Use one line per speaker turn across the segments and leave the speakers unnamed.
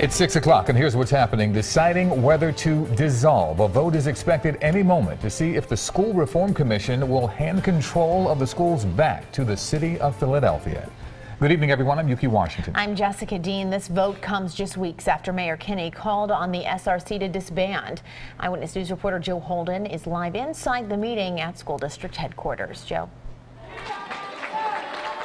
It's 6 o'clock, and here's what's happening. Deciding whether to dissolve. A vote is expected any moment to see if the School Reform Commission will hand control of the schools back to the city of Philadelphia. Good evening, everyone. I'm Yuki Washington.
I'm Jessica Dean. This vote comes just weeks after Mayor Kinney called on the SRC to disband. Eyewitness News reporter Joe Holden is live inside the meeting at school district headquarters. Joe.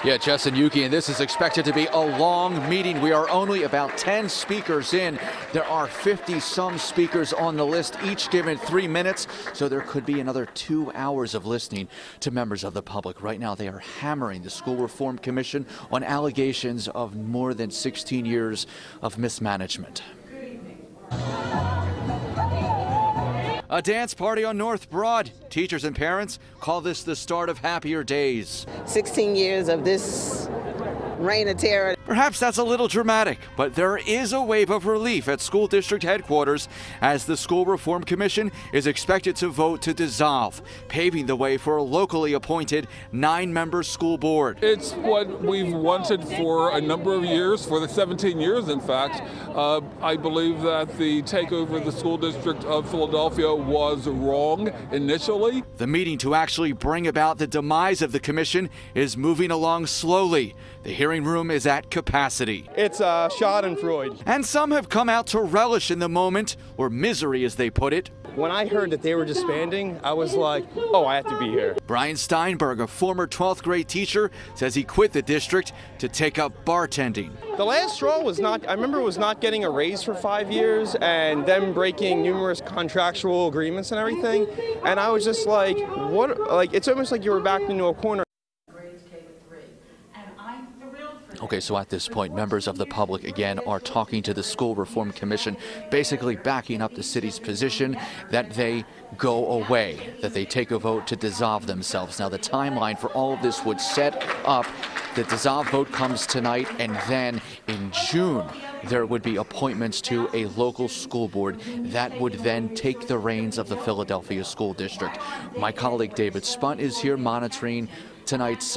Yeah, Jess and Yuki, and this is expected to be a long meeting. We are only about 10 speakers in. There are 50-some speakers on the list, each given 3 minutes, so there could be another 2 hours of listening to members of the public. Right now, they are hammering the School Reform Commission on allegations of more than 16 years of mismanagement. A dance party on North Broad. Teachers and parents call this the start of happier days.
16 years of this reign of terror.
Perhaps that's a little dramatic, but there is a wave of relief at school district headquarters as the School Reform Commission is expected to vote to dissolve, paving the way for a locally appointed 9-member school board.
It's what we've wanted for a number of years, for the 17 years, in fact. I believe that the takeover of the school district of Philadelphia was wrong initially.
The meeting to actually bring about the demise of the commission is moving along slowly. The hearing room is at capacity.
It's Schadenfreude.
And some have come out to relish in the moment, or misery as they put it.
When I heard that they were disbanding, I was like, oh, I have to be here.
Brian Steinberg, a former 12th grade teacher, says he quit the district to take up bartending.
The last straw was not getting a raise for 5 years and them breaking numerous contractual agreements and everything. And I was just like, what? Like, it's almost like you were backed into a corner.
Okay, so at this point, members of the public, again, are talking to the School Reform Commission, basically backing up the city's position that they go away, that they take a vote to dissolve themselves. Now, the timeline for all of this would set up the dissolve vote comes tonight, and then in June, there would be appointments to a local school board that would then take the reins of the Philadelphia School District. My colleague David Spunt is here monitoring tonight's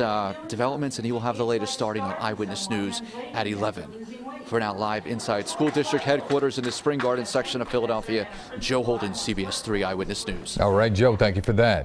developments, and he will have the latest starting on Eyewitness News at 11. For now, live inside school district headquarters in the Spring Garden section of Philadelphia, Joe Holden, CBS 3 Eyewitness News.
All right, Joe, thank you for that.